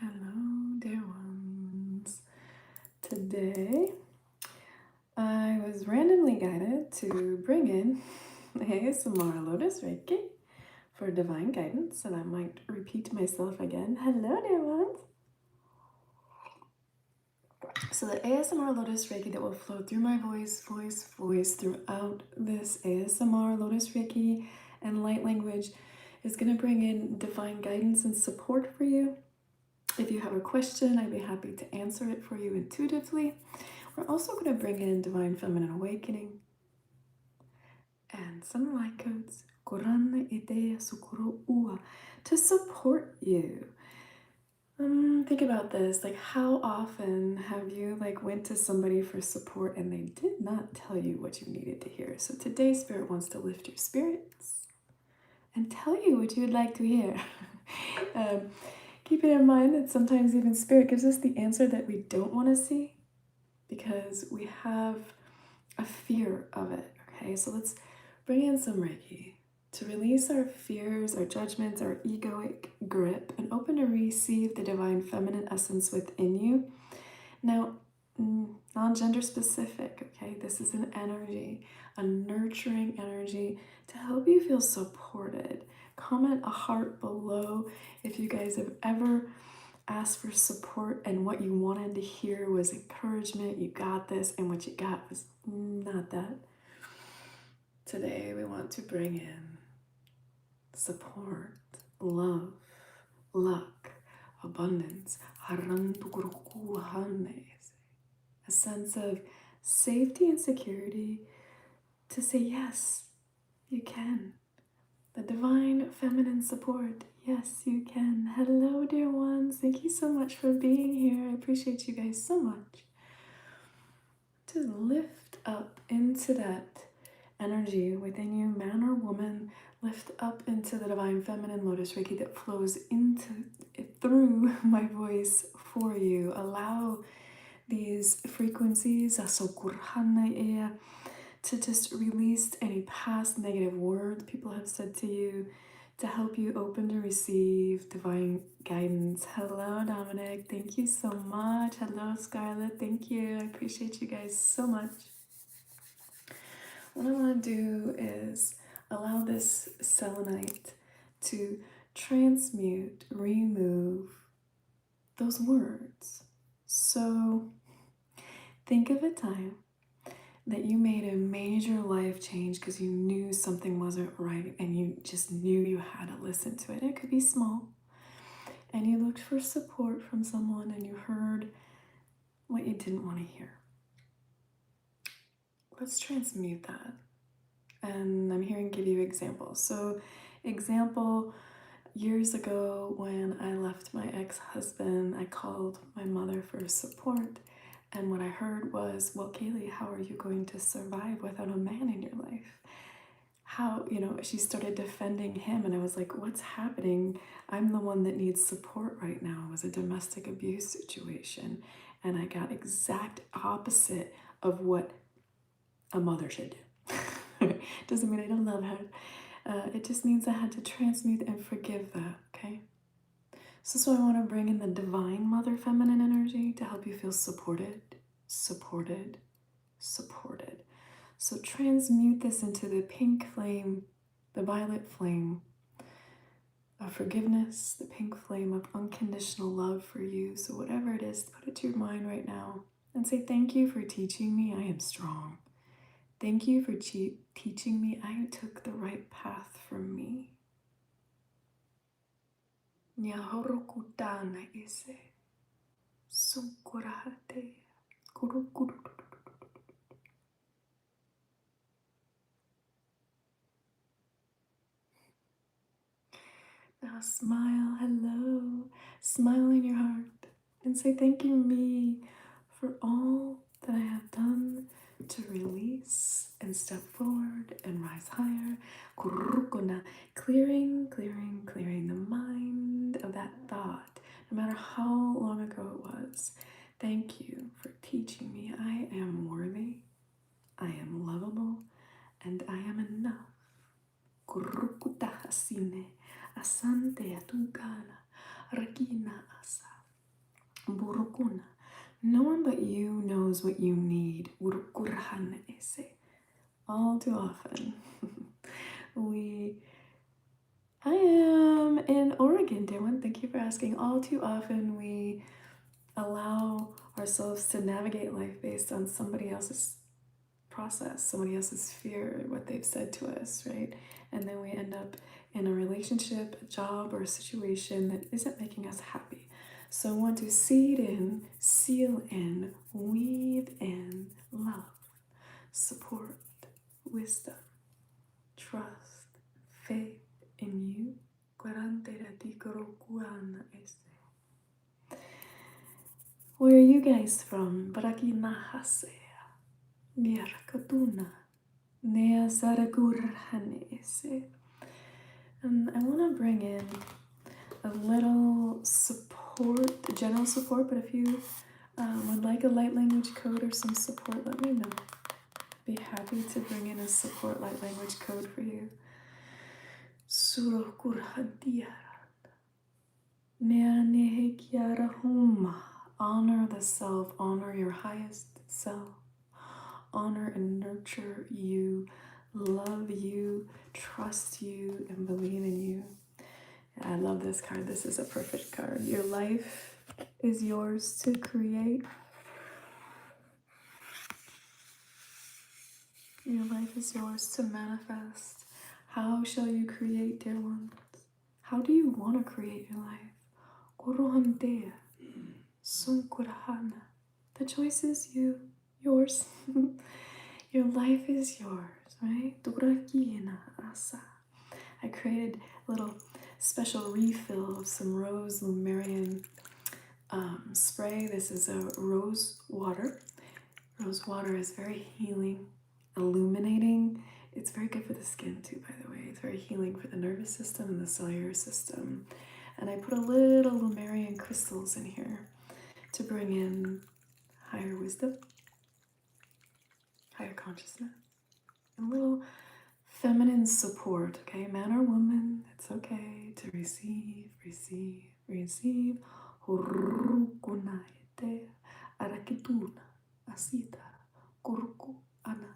Hello, dear ones. Today, I was randomly guided to bring in ASMR Lotus Reiki for divine guidance, and I might repeat myself again. Hello, dear ones. So the ASMR Lotus Reiki that will flow through my voice throughout this ASMR Lotus Reiki and light language is going to bring in divine guidance and support for you. If you have a question, I'd be happy to answer it for you intuitively. We're also going to bring in Divine Feminine Awakening and some light codes to support you. Think about this, like how often have you went to somebody for support and they did not tell you what you needed to hear? So today Spirit wants to lift your spirits and tell you what you would like to hear. Keep it in mind that sometimes even Spirit gives us the answer that we don't want to see because we have a fear of it, okay? So let's bring in some Reiki to release our fears, our judgments, our egoic grip, and open to receive the divine feminine essence within you. Now, non-gender specific, okay? This is an energy, a nurturing energy to help you feel supported. Comment a heart below if you guys have ever asked for support and what you wanted to hear was encouragement, you got this, and what you got was not that. Today we want to bring in support, love, luck, abundance, a sense of safety and security to say yes, you can. The divine feminine support, yes, you can. Hello, dear ones. Thank you so much for being here. I appreciate you guys so much. To lift up into that energy within you, man or woman, lift up into the divine feminine Lotus Reiki that flows through my voice for you. Allow these frequencies to just release any past negative words people have said to you, to help you open to receive divine guidance. Hello, Dominic. Thank you so much. Hello, Scarlett. Thank you. I appreciate you guys so much. What I want to do is allow this selenite to transmute, remove those words. So think of a time that you made a major life change because you knew something wasn't right and you just knew you had to listen to it. It could be small. And you looked for support from someone and you heard what you didn't want to hear. Let's transmute that. And I'm here and give you examples. So, example, years ago when I left my ex-husband, I called my mother for support. And what I heard was, well, Kaylee, how are you going to survive without a man in your life? How, she started defending him. And I was like, what's happening? I'm the one that needs support right now. It was a domestic abuse situation. And I got exact opposite of what a mother should do. Doesn't mean I don't love her. It just means I had to transmute and forgive that, okay? So I want to bring in the divine mother feminine energy to help you feel supported, supported, supported. So transmute this into the pink flame, the violet flame of forgiveness, the pink flame of unconditional love for you. So whatever it is, put it to your mind right now and say, thank you for teaching me I am strong. Thank you for teaching me I took the right path for me. Nyahorokutana ise. Sunkurahate. Kurukuru. Now smile, hello. Smile in your heart and say thank you me for all that I have done to release and step forward and rise higher. Kurukuna. Clearing the mind of that thought, no matter how long ago it was. Thank you for teaching me I am worthy, I am lovable, and I am enough. Kurukuta hasine, asante atugana, rakina asa. Burukuna. No one but you knows what you need. Urukurhana ese. All too often. I am in Oregon, dear one. Thank you for asking. All too often we allow ourselves to navigate life based on somebody else's process, somebody else's fear, what they've said to us, right? And then we end up in a relationship, a job, or a situation that isn't making us happy. So I want to seed in, seal in, weave in love, support, wisdom, trust, faith in you. Where are you guys from? Brakinahase, Biarakatuna, Nea Saragurhanese. And I want to bring in a little support, general support, but if you would like a light language code or some support, let me know. Be happy to bring in a support light language code for you. Honor the self, honor your highest self, honor and nurture you, love you, trust you, and believe in you. I love this card. This is a perfect card. Your life is yours to create. Your life is yours to manifest. How shall you create, dear ones? How do you want to create your life? The choice is yours. Your life is yours, right? I created a little special refill of some rose lumarian spray. This is a rose water. Rose water is very healing, illuminating. It's very good for the skin too, by the way. It's very healing for the nervous system and the cellular system. And I put a little lumarian crystals in here to bring in higher wisdom, higher consciousness, and a little feminine support, okay? Man or woman, it's okay to receive, receive, receive. Hurukunaite, arakituna, asita, kuruku, ana.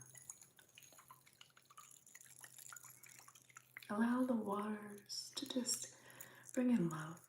Allow the waters to just bring in love.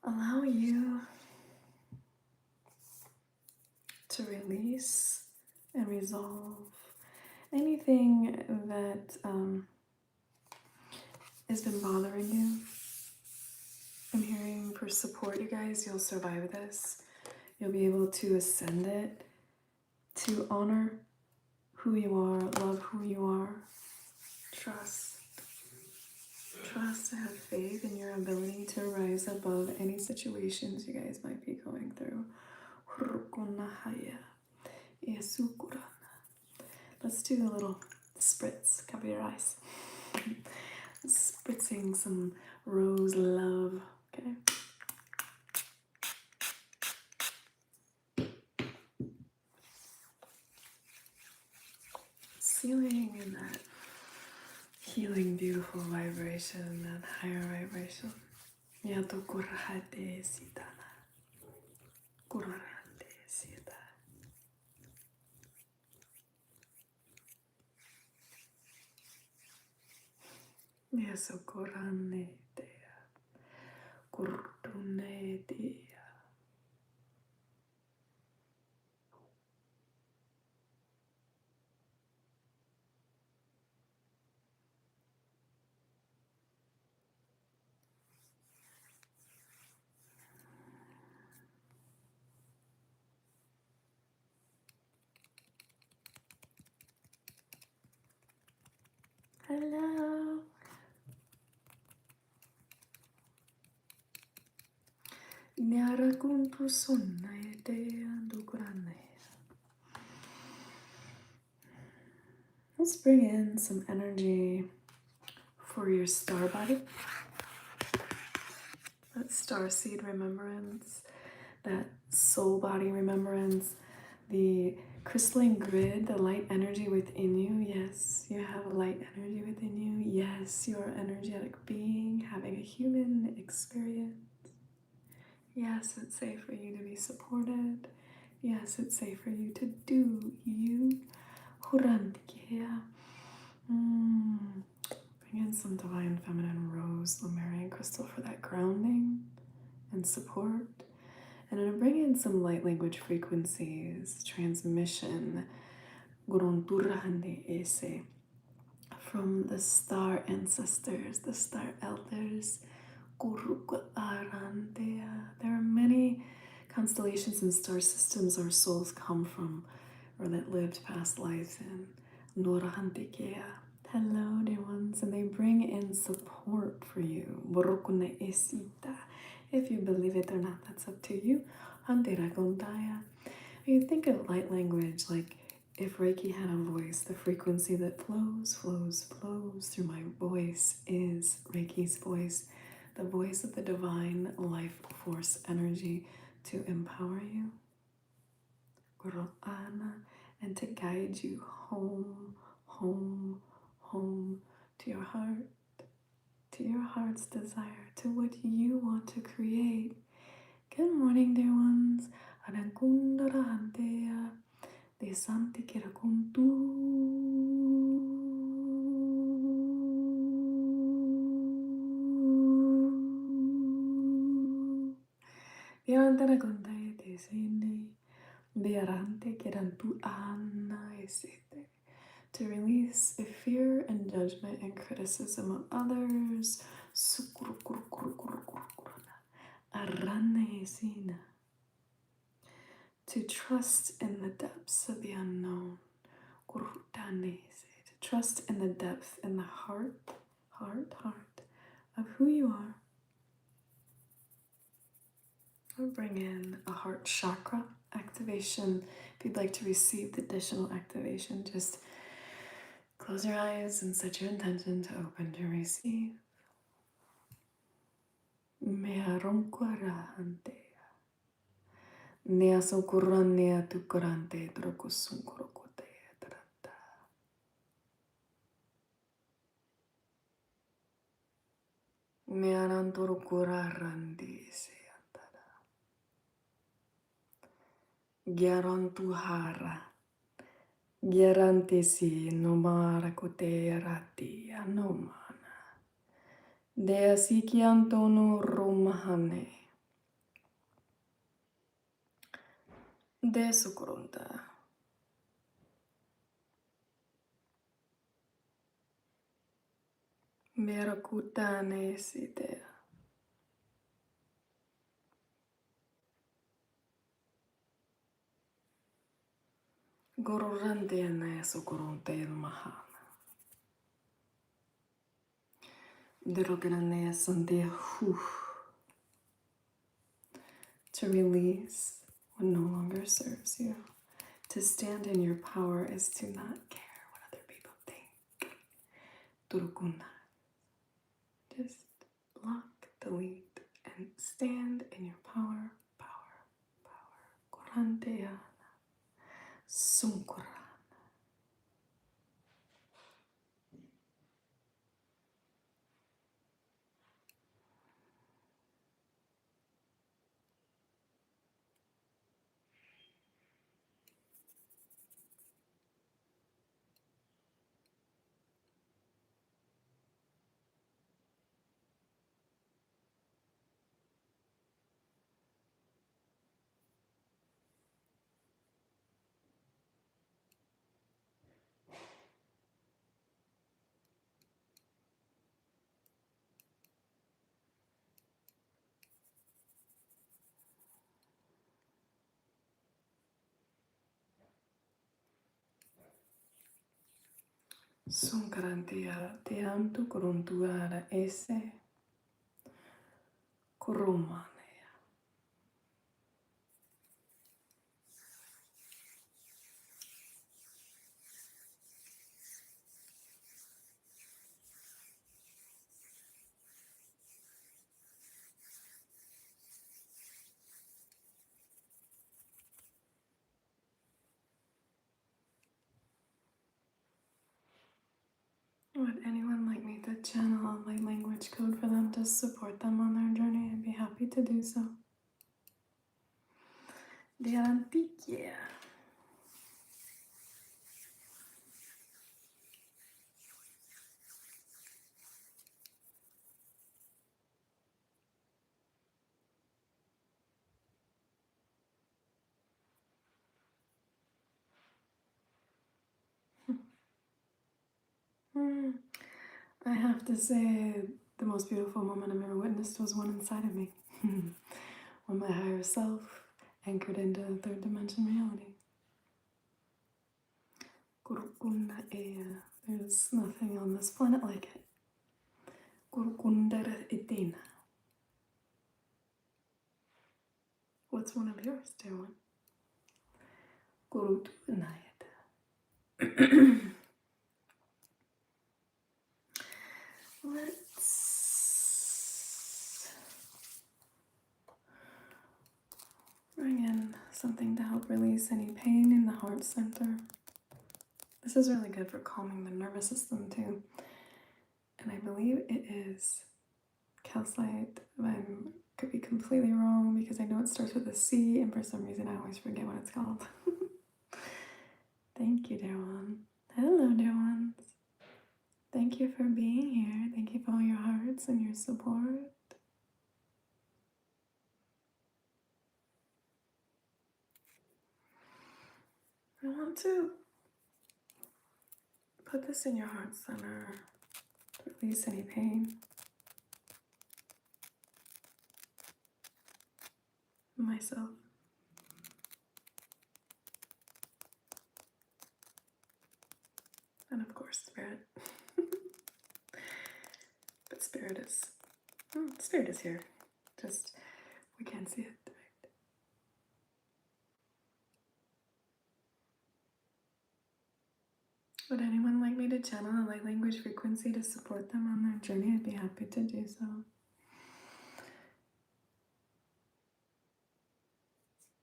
Allow you to release and resolve anything that has been bothering you. I'm hearing for support, you guys. You'll survive this. You'll be able to ascend it, to honor who you are, love who you are, trust and have faith in your ability to rise above any situations you guys might be going through. Let's do a little spritz. Cover your eyes. Spritzing some rose love, okay? Sealing in that healing, beautiful vibration, that higher vibration. Yato kurahate sitana. Kurahate sita. Yaso kurane dea. Kurtune dea. Let's bring in some energy for your star body, that star seed remembrance, that soul body remembrance, the crystalline grid, the light energy within you. Yes, you have light energy within you. Yes, you are an energetic being having a human experience. Yes, it's safe for you to be supported. Yes, it's safe for you to do you. Bring in some divine feminine rose, Lemurian crystal for that grounding and support. And I'm going to bring in some light language frequencies, transmission, from the star ancestors, the star elders. There are many constellations and star systems our souls come from, or that lived past lives in. Hello, dear ones, and they bring in support for you. If you believe it or not, that's up to you. You think of light language like if Reiki had a voice, the frequency that flows through my voice is Reiki's voice, the voice of the divine life force energy to empower you, and to guide you home to your heart, to your heart's desire, to what you want to create. Good morning, dear ones. De Santi Kirakuntu. Diantara Kuntai Desini. Diarante Kirantu Anna Esete. To release the fear and judgment and criticism of others. Arane Esina. To trust in the depths of the unknown. To trust in the depth, in the heart of who you are. I'll bring in a heart chakra activation. If you'd like to receive the additional activation, just close your eyes and set your intention to open to receive. Meharonquarante. Nea socuranea tucorante trocosuncorocote trata. Mearantorocorarandi seantada. Giarantuhara. Giarantisi nomara coterati anomana. Dea sikiantono romahane. De sucronta. Meracutane sidea. Gororandene sucronte il mahana. Derogane sande to release what no longer serves you. To stand in your power is to not care what other people think. Turukuna. Just block, delete, and stand in your power. Koranteana. Sunkurana. Sunkarantia tiantu koruntuara ese. Kurumanea. channel a light language code for them to support them on their journey, I'd be happy to do so. Diarantique. I have to say, the most beautiful moment I've ever witnessed was one inside of me. When my higher self anchored into third dimension reality. There's nothing on this planet like it. What's one of yours, dear one? Let's bring in something to help release any pain in the heart center. This is really good for calming the nervous system too. And I believe it is calcite. I could be completely wrong because I know it starts with a C, and for some reason I always forget what it's called. Thank you, dear one. Hello, dear ones. Thank you for being here. Thank you for all your hearts and your support. I want to put this in your heart center to release any pain. Myself. And of course, spirit. But spirit is here. Just, we can't see it. Right? Would anyone like me to channel a light language frequency to support them on their journey? I'd be happy to do so.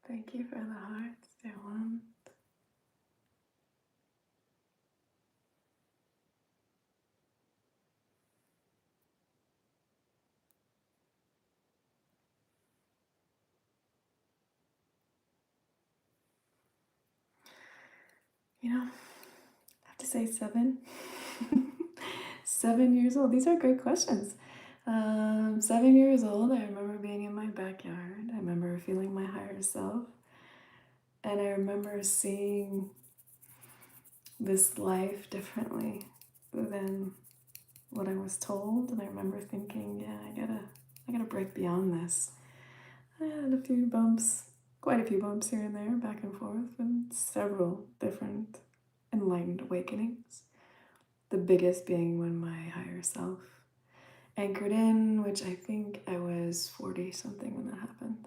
Thank you for the hearts, dear one. You know, I have to say 7. 7 years old. These are great questions. 7 years old, I remember being in my backyard. I remember feeling my higher self. And I remember seeing this life differently than what I was told. And I remember thinking, yeah, I gotta break beyond this. I had a few bumps, quite a few bumps here and there, back and forth, and several different enlightened awakenings. The biggest being when my higher self anchored in, which I think I was 40 something when that happened.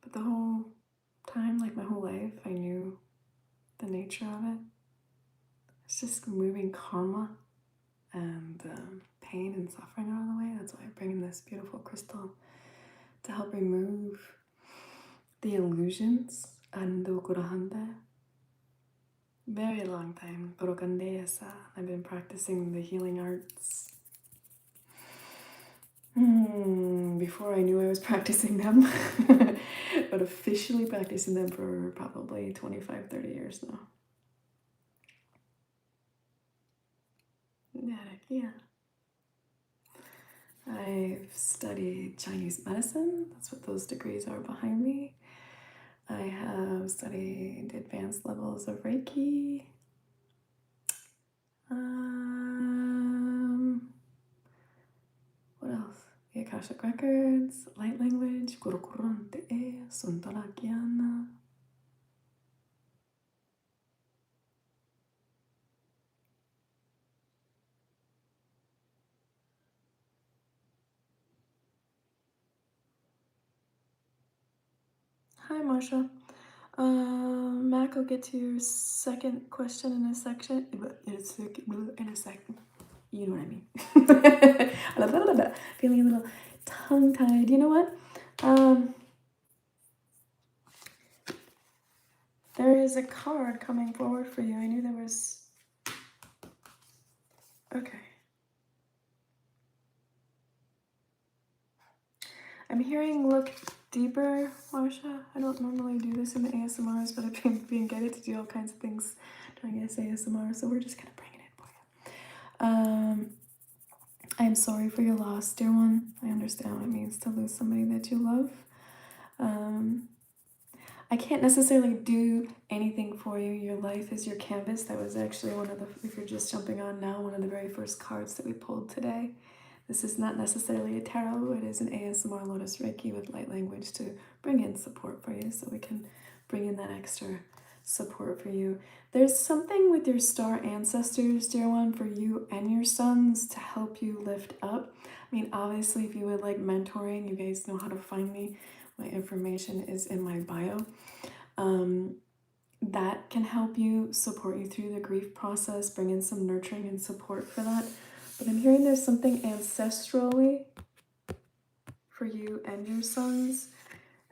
But the whole time, like my whole life, I knew the nature of it. It's just moving karma and pain and suffering out of the way. That's why I bring in this beautiful crystal to help remove the illusions. Ando kurahande. Very long time. I've been practicing the healing arts. Before I knew I was practicing them. But officially practicing them for probably 25, 30 years now. Yeah. I've studied Chinese medicine. That's what those degrees are behind me. I have studied advanced levels of REIKI. What else? The Akashic Records, light language, Kurokurante, Suntarakiana. Hi, Marsha. Mac, I'll get to your second question in a second. You know what I mean. Feeling a little tongue-tied. You know what? There is a card coming forward for you. I knew there was Okay. I'm hearing look deeper, Marsha. I don't normally do this in the ASMRs, but I've been being guided to do all kinds of things during this ASMR, so we're just gonna bring it in for you. I'm sorry for your loss, dear one. I understand what it means to lose somebody that you love. I can't necessarily do anything for you. Your life is your canvas. That was actually one of the, if you're just jumping on now, one of the very first cards that we pulled today. This is not necessarily a tarot. It is an ASMR Lotus Reiki with light language to bring in support for you, so we can bring in that extra support for you. There's something with your star ancestors, dear one, for you and your sons to help you lift up. I mean, obviously, if you would like mentoring, you guys know how to find me. My information is in my bio. That can help you, support you through the grief process, bring in some nurturing and support for that. But I'm hearing there's something ancestrally for you and your sons.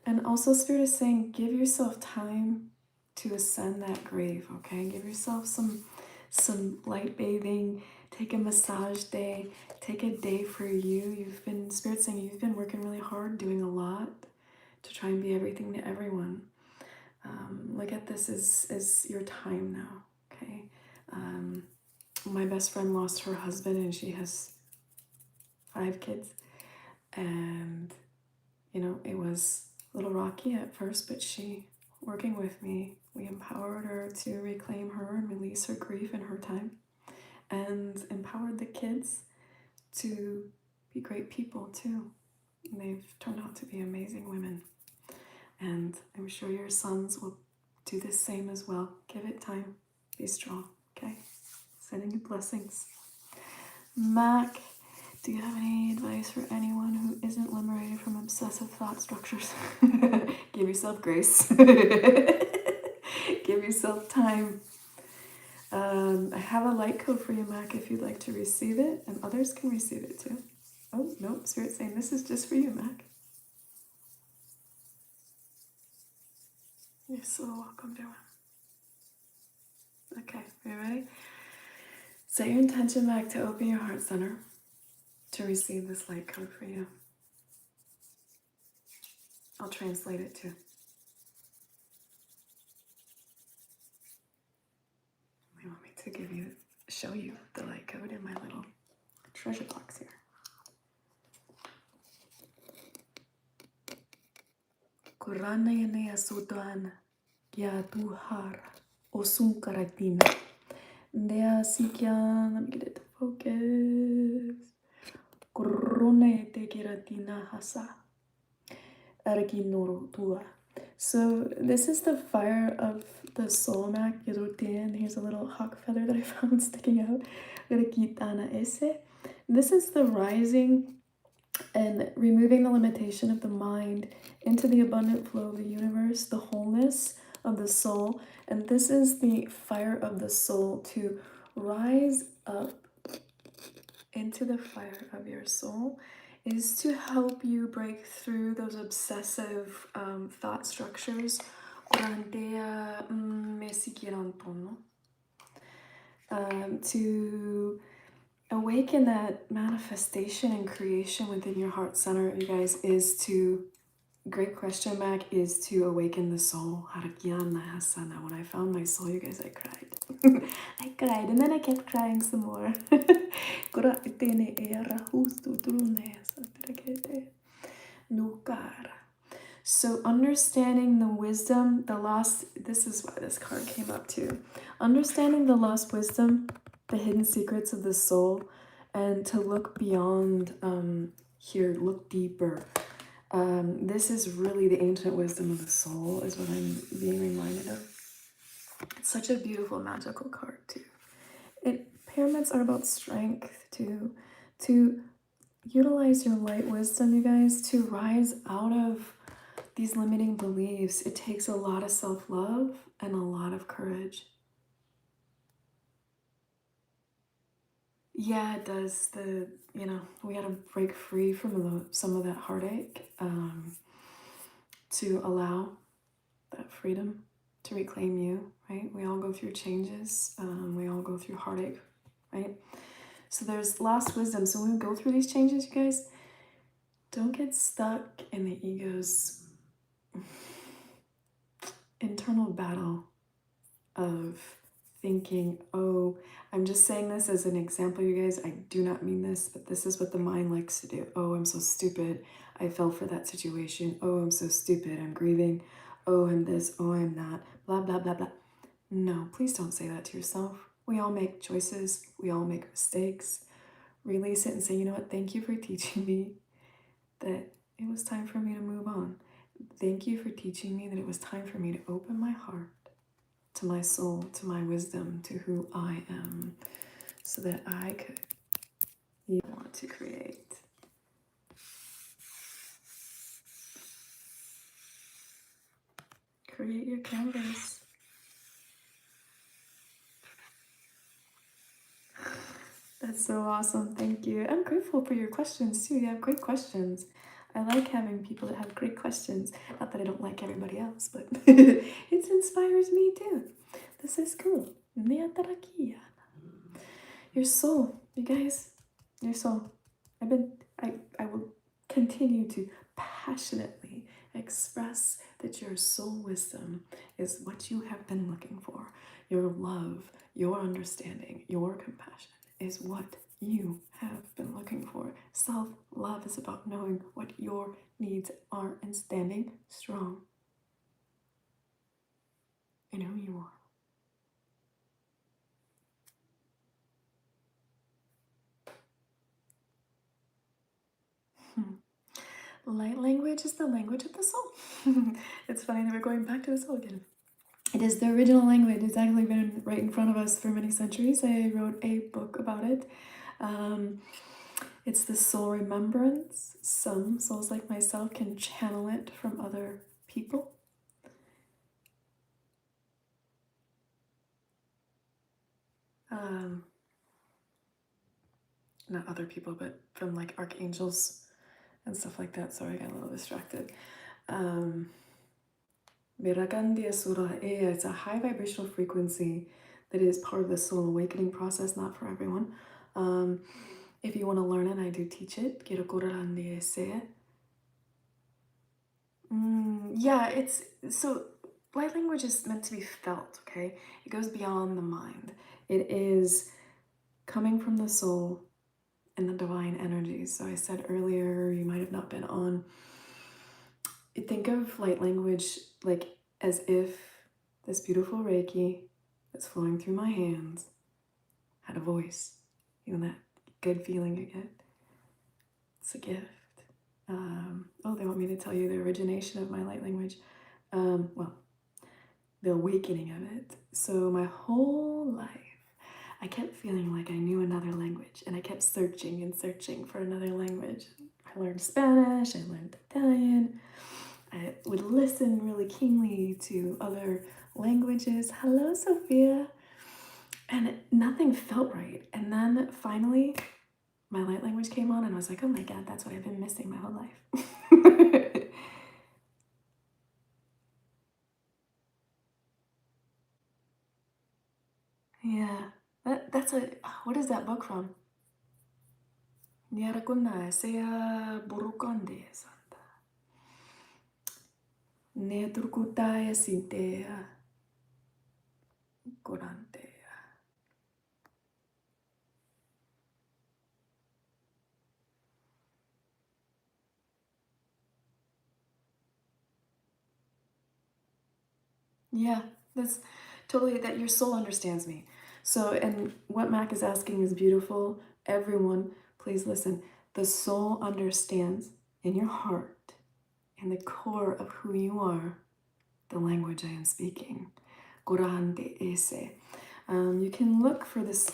And also Spirit is saying, give yourself time to ascend that grave, okay? Give yourself some light bathing, take a massage day, take a day for you. Spirit saying you've been working really hard, doing a lot to try and be everything to everyone. Look at this as your time now, okay? My best friend lost her husband and she has 5 kids. And, you know, it was a little rocky at first, but she, working with me, we empowered her to reclaim her and release her grief in her time, and empowered the kids to be great people too. And they've turned out to be amazing women. And I'm sure your sons will do the same as well. Give it time. Be strong, okay? Sending you blessings. Mac, do you have any advice for anyone who isn't liberated from obsessive thought structures? Give yourself grace. Give yourself time. I have a light code for you, Mac, if you'd like to receive it, and others can receive it too. Oh, no, Spirit's saying this is just for you, Mac. You're so welcome, dear one. Okay, are you ready? Set your intention, Mac, to open your heart center to receive this light code for you. I'll translate it too. You want me to show you the light code in my little treasure box here. Kurana yene asutan ya tuhar osunkaratina. Dea sikyan, let me get it to focus. Kurone te kiratina hasa. Arginoro tua. So this is the fire of the soul, Mac. Here's a little hawk feather that I found sticking out. This is the rising and removing the limitation of the mind into the abundant flow of the universe, the wholeness of the soul. And this is the fire of the soul to rise up into the fire of your soul, is to help you break through those obsessive thought structures. To awaken that manifestation and creation within your heart center, you guys, is to, great question, Mac, is to awaken the soul. When I found my soul, you guys, I cried. I cried, and then I kept crying some more. So understanding the wisdom, the lost, this is why this card came up too. Understanding the lost wisdom, the hidden secrets of the soul, and to look beyond here, look deeper. This is really the ancient wisdom of the soul, is what I'm being reminded of. It's such a beautiful, magical card too. Pyramids are about strength too, to utilize your light wisdom, you guys, to rise out of these limiting beliefs. It takes a lot of self-love and a lot of courage. Yeah, it does. We got to break free from some of that heartache to allow that freedom to reclaim you, right? We all go through changes. We all go through heartache, right? So there's lost wisdom. So when we go through these changes, you guys, don't get stuck in the ego's internal battle of thinking, oh, I'm just saying this as an example, you guys. I do not mean this, but this is what the mind likes to do. Oh, I'm so stupid. I fell for that situation. Oh, I'm so stupid. I'm grieving. Oh, I'm this. Oh, I'm that. Blah, blah, blah, blah. No, please don't say that to yourself. We all make choices. We all make mistakes. Release it and say, you know what? Thank you for teaching me that it was time for me to move on. Thank you for teaching me that it was time for me to open my heart to my soul, to my wisdom, to who I am, so that I could want to create. Create your canvas. That's so awesome. Thank you. I'm grateful for your questions too. You have great questions. I like having people that have great questions. Not that I don't like everybody else, but it inspires me too. This is cool. Your soul, you guys, your soul. I will continue to passionately express that your soul wisdom is what you have been looking for. Your love, your understanding, your compassion is what you have been looking for. Self-love is about knowing what your needs are and standing strong in who you are. Light language is the language of the soul. It's funny that we're going back to the soul again. It is the original language. It's actually been right in front of us for many centuries. I wrote a book about it. It's the soul remembrance. Some souls like myself can channel it from other people. Not other people, but from like archangels and stuff like that. Sorry, I got a little distracted. It's a high vibrational frequency that is part of the soul awakening process, not for everyone. If you want to learn it, I do teach it. Yeah, it's so light language is meant to be felt, okay? It goes beyond the mind. It is coming from the soul and the divine energies. So I said earlier, you might have not been on. Think of light language like as if this beautiful Reiki that's flowing through my hands had a voice. You know that good feeling you get? It's a gift. Oh, they want me to tell you the origination of my light language. Well, the awakening of it. So my whole life, I kept feeling like I knew another language, and I kept searching and searching for another language. I learned Spanish, I learned Italian. I would listen really keenly to other languages. Hello, Sophia. And nothing felt right. And then finally, my light language came on, and I was like, oh my God, that's what I've been missing my whole life. Yeah, that's a, what is that book from? Niarakunna sea burukande santa. Neturkutaya sintea kurante. Yeah, that's totally that your soul understands me. So, and what Mac is asking is beautiful. Everyone, please listen. The soul understands in your heart, in the core of who you are, the language I am speaking. Gorante ese. You can look for this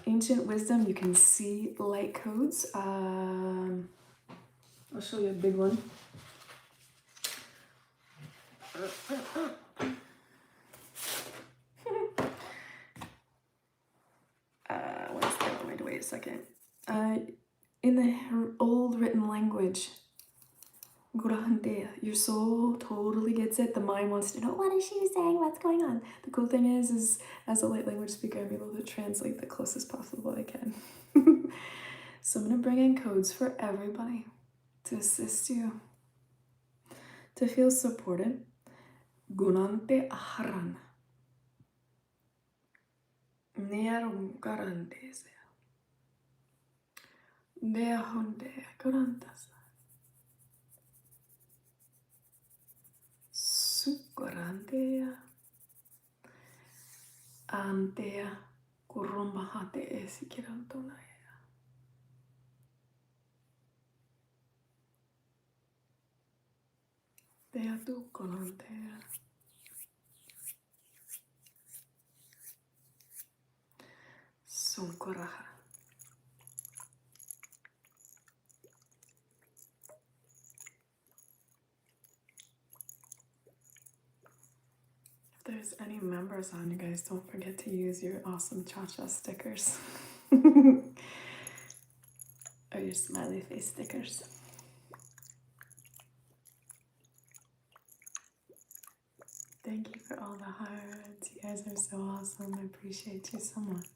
ancient wisdom. You can see light codes. I'll show you a big one. Wait a second. In the old written language, Your soul totally gets it. The mind wants to know, what is she saying? What's going on? The cool thing is as a light language speaker, I'm able to translate the closest possible I can. So I'm going to bring in codes for everybody to assist you to feel supported. Gunante aharan. Nerum garantes. Deahonde garantas. Sukarantea. Antea. Kurumbahate esikirantonaya. Deatu konantea. Sunkoraha. If there's any members on, you guys don't forget to use your awesome cha-cha stickers. Or your smiley face stickers. Thank you for all the hearts. You guys are so awesome. I appreciate you so much.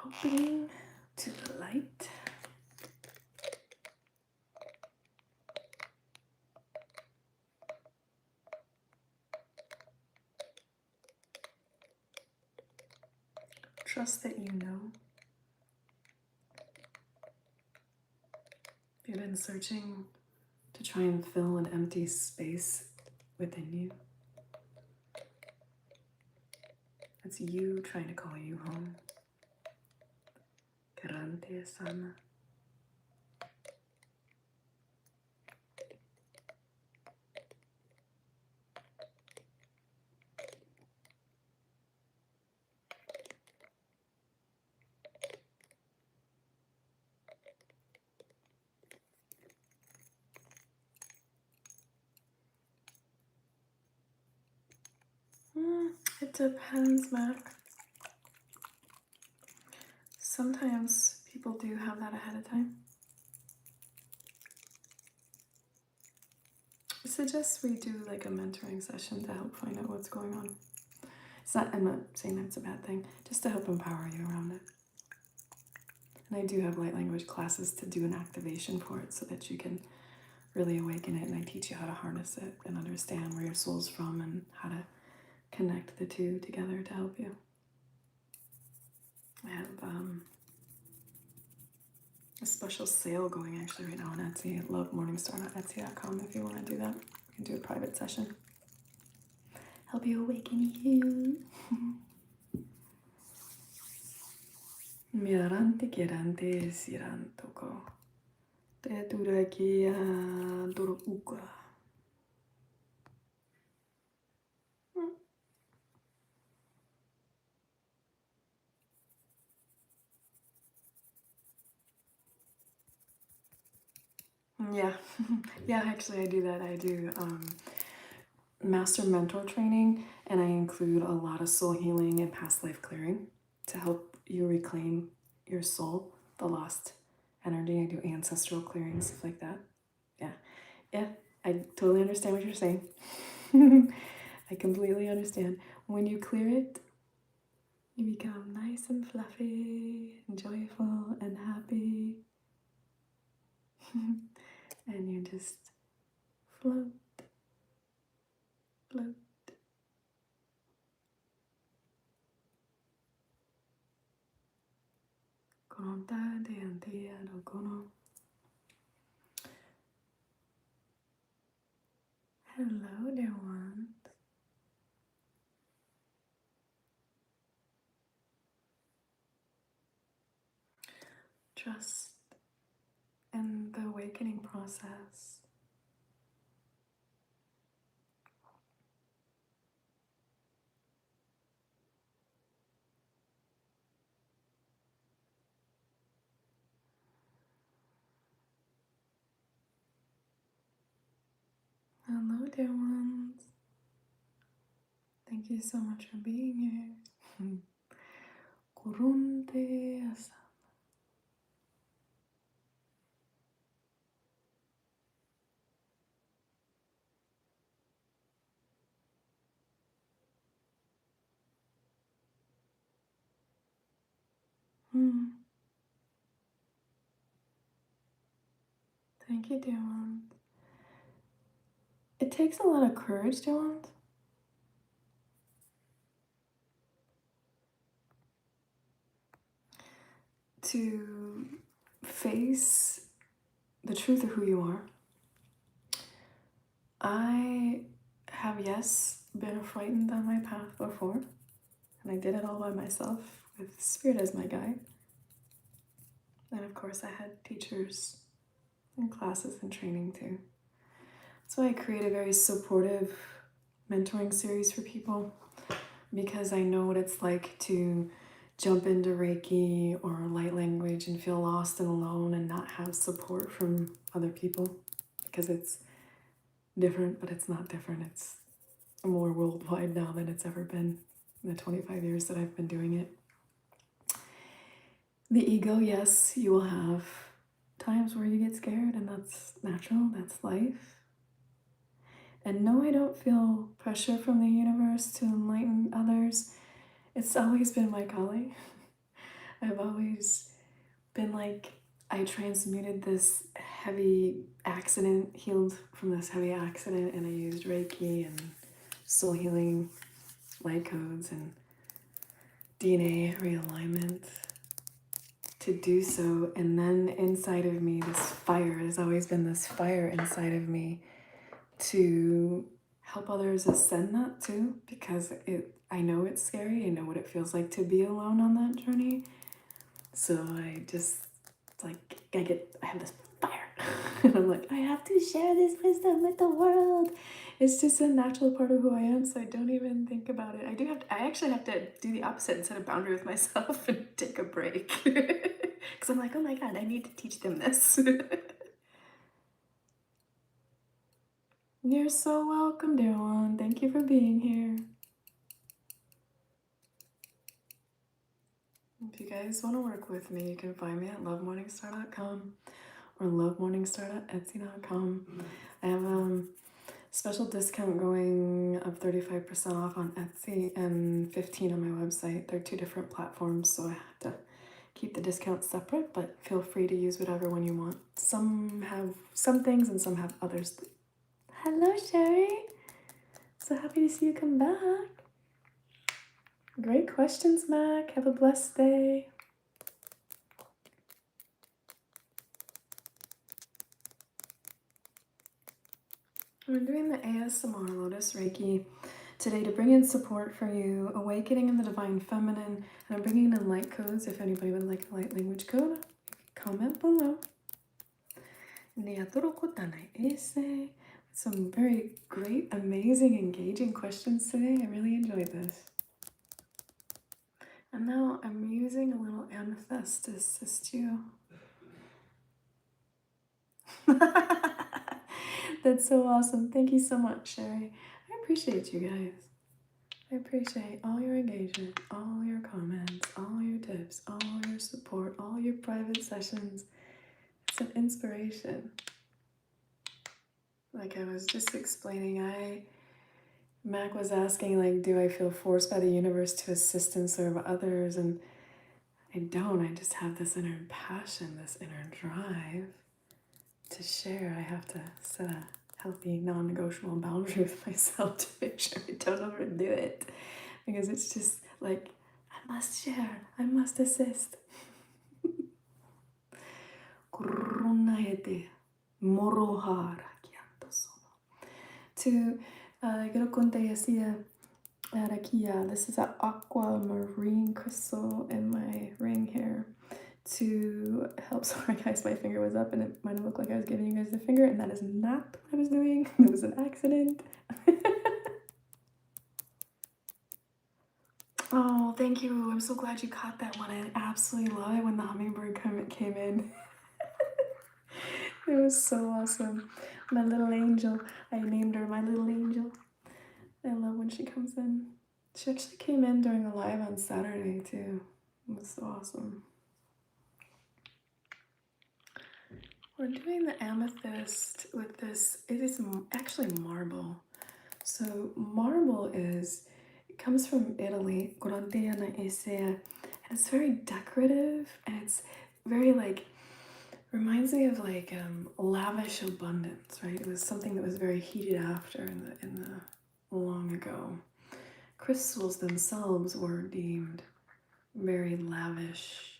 Opening to the light. Trust that you know. You've been searching to try and fill an empty space within you. It's you trying to call you home. Garante sana. It depends, Mac. Sometimes people do have that ahead of time. I suggest we do like a mentoring session to help find out what's going on. I'm not saying that's a bad thing, just to help empower you around it. And I do have light language classes to do an activation for it so that you can really awaken it, and I teach you how to harness it and understand where your soul's from and how to connect the two together to help you. I have a special sale going actually right now on Etsy. lovemorningstar.etsy.com if you want to do that. You can do a private session. Help you awaken you. Mirante kirante sirantoko. Te durakia duruka. Yeah, yeah, actually I do that. I do master mentor training, and I include a lot of soul healing and past life clearing to help you reclaim your soul, the lost energy. I do ancestral clearing, stuff like that. Yeah, I totally understand what you're saying. I completely understand. When you clear it, you become nice and fluffy and joyful and happy. And you just float, float. Hello, dear one. Trust in the awakening process. Hello, dear ones. Thank you so much for being here. Kurunte asa. Thank you, dear one. It takes a lot of courage, dear one, to face the truth of who you are. I have, yes, been frightened on my path before, and I did it all by myself with Spirit as my guide. And of course, I had teachers and classes and training too. So I create a very supportive mentoring series for people because I know what it's like to jump into Reiki or light language and feel lost and alone and not have support from other people, because it's different, but it's not different. It's more worldwide now than it's ever been in the 25 years that I've been doing it. The ego, yes, you will have times where you get scared, and that's natural, that's life. And no, I don't feel pressure from the universe to enlighten others. It's always been my calling. I've always been like, I transmuted this heavy accident, healed from this heavy accident, and I used Reiki and soul healing, light codes, and DNA realignment to do so. And then inside of me, this fire, there's always been this fire inside of me to help others ascend that too, because I know it's scary. I know what it feels like to be alone on that journey. So I just, like, I have this fire and I'm like, I have to share this wisdom with the world. It's just a natural part of who I am, so I don't even think about it. I actually have to do the opposite and set a boundary with myself and take a break. Because I'm like, oh my God, I need to teach them this. You're so welcome, dear one. Thank you for being here. If you guys want to work with me, you can find me at lovemorningstar.com or lovemorningstar.etsy.com. I have a special discount going of 35% off on Etsy and 15% on my website. They're two different platforms, so I have to keep the discounts separate, but feel free to use whatever one you want. Some have some things and some have others. Hello, Sherry. So happy to see you come back. Great questions, Mac. Have a blessed day. I'm doing the ASMR Lotus Reiki today to bring in support for you, awakening in the divine feminine, and I'm bringing in light codes. If anybody would like a light language code, comment below. Some very great, amazing, engaging questions today. I really enjoyed this. And now I'm using a little amethyst to assist you. That's so awesome. Thank you so much, Sherry. I appreciate you guys. I appreciate all your engagement, all your comments, all your tips, all your support, all your private sessions. It's an inspiration. Like I was just explaining, Mac was asking, like, do I feel forced by the universe to assist and serve others? And I don't. I just have this inner passion, this inner drive to share. I have to set a healthy, non-negotiable boundary with myself to make sure I don't overdo it. Because it's just like, I must share, I must assist. To this is an aquamarine crystal in my ring here to help. Sorry guys, my finger was up and it might have looked like I was giving you guys the finger, and that is not what I was doing. It was an accident. Oh, thank you. I'm so glad you caught that one. I absolutely love it when the hummingbird came in. It was so awesome. My little angel. I named her my little angel. I love when she comes in. She actually came in during a live on Saturday too. It was so awesome. We're doing the amethyst with this. It is actually marble. So marble it comes from Italy, and it's very decorative, and it's very like, reminds me of like lavish abundance, right? It was something that was very heated after in the long ago. Crystals themselves were deemed very lavish,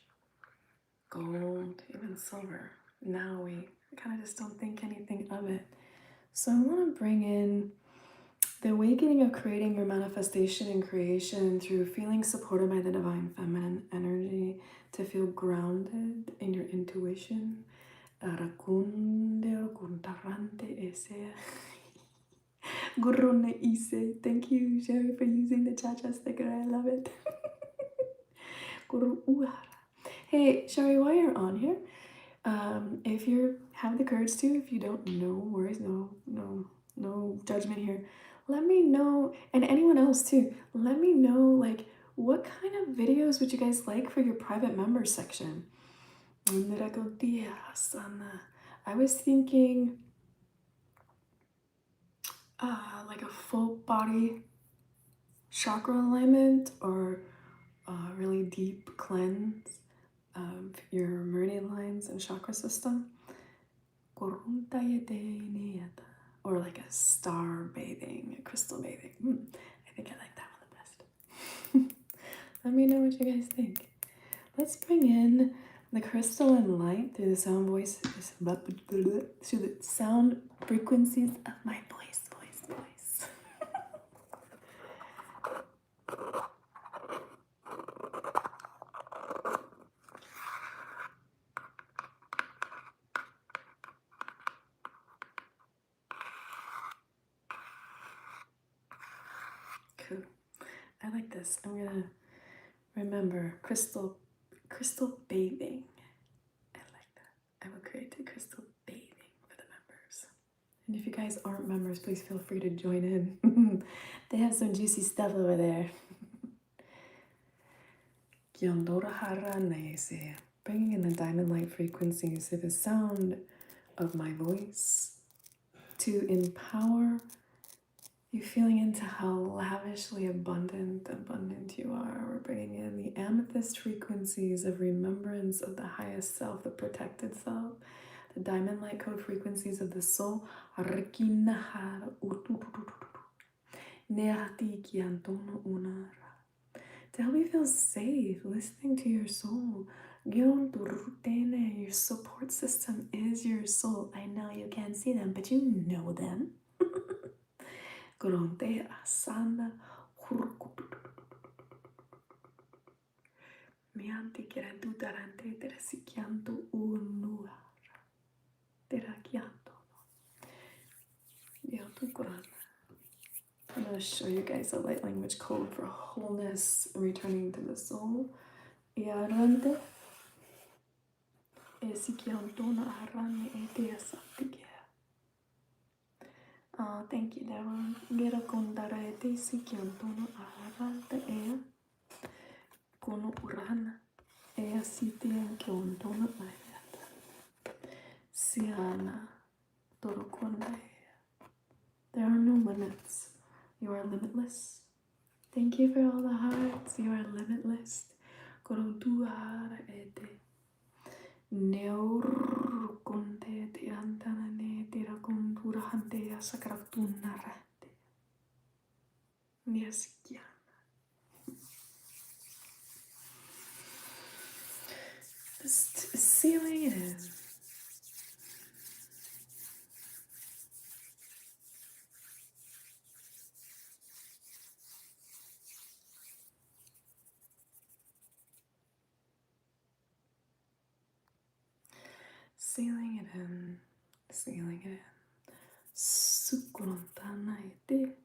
gold, even silver. Now we kind of just don't think anything of it. So I want to bring in the awakening of creating your manifestation and creation through feeling supported by the divine feminine energy, to feel grounded in your intuition. Thank you, Sherry, for using the cha-cha sticker. I love it. Hey, Sherry, while you're on here, if you have the courage to, if you don't, no worries, no judgment here. Let me know, and anyone else too, let me know, like, what kind of videos would you guys like for your private members section? I was thinking like a full body chakra alignment, or a really deep cleanse of your meridian lines and chakra system. Or like a star bathing, a crystal bathing. I think I like that one the best. Let me know what you guys think. Let's bring in the crystalline light through the sound through the sound frequencies of my voice. Cool. I like this. I'm gonna remember crystal bathing. I like that. I will create a crystal bathing for the members. And if you guys aren't members, please feel free to join in. They have some juicy stuff over there. Bringing in the diamond light frequencies to the sound of my voice, to empower you, feeling into how lavishly abundant you are. We're bringing in the amethyst frequencies of remembrance of the highest self, the protected self, the diamond light code frequencies of the soul, to help you feel safe, listening to your soul. Your support system is your soul. I know you can't see them, but you know them. I'm going to show you guys a light language code for wholeness, returning to the soul. Thank you, Devon. Gera kondara ete sikyantono aharanta ea kono urana ea sitian kyontono ayata siana torokonda ea. There are no limits. You are limitless. Thank you for all the hearts. You are limitless. Korontuara ete. Neurukonte te antanane tira kontura hante asakratuna rate. Niasikia. Just sealing it in. Sealing it in, sealing it in. Sukurontana ete.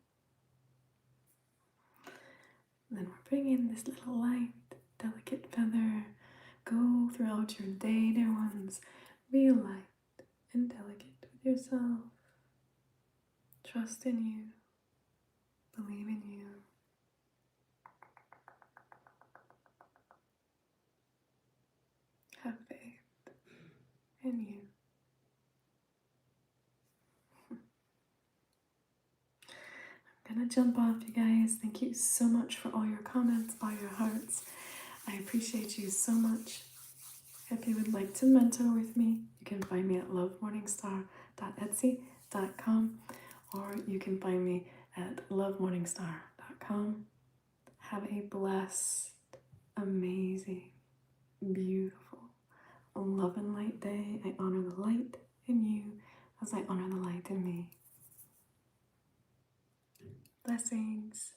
Then we're bringing this little light, delicate feather. Go throughout your day, dear ones. Be light and delicate with yourself. Trust in you. Believe in you. Have faith in you. I'm gonna jump off, you guys. Thank you so much for all your comments, all your hearts. I appreciate you so much. If you would like to mentor with me, you can find me at lovemorningstar.etsy.com, or you can find me at lovemorningstar.com. Have a blessed, amazing, beautiful, love and light day. I honor the light in you as I honor the light in me. Blessings.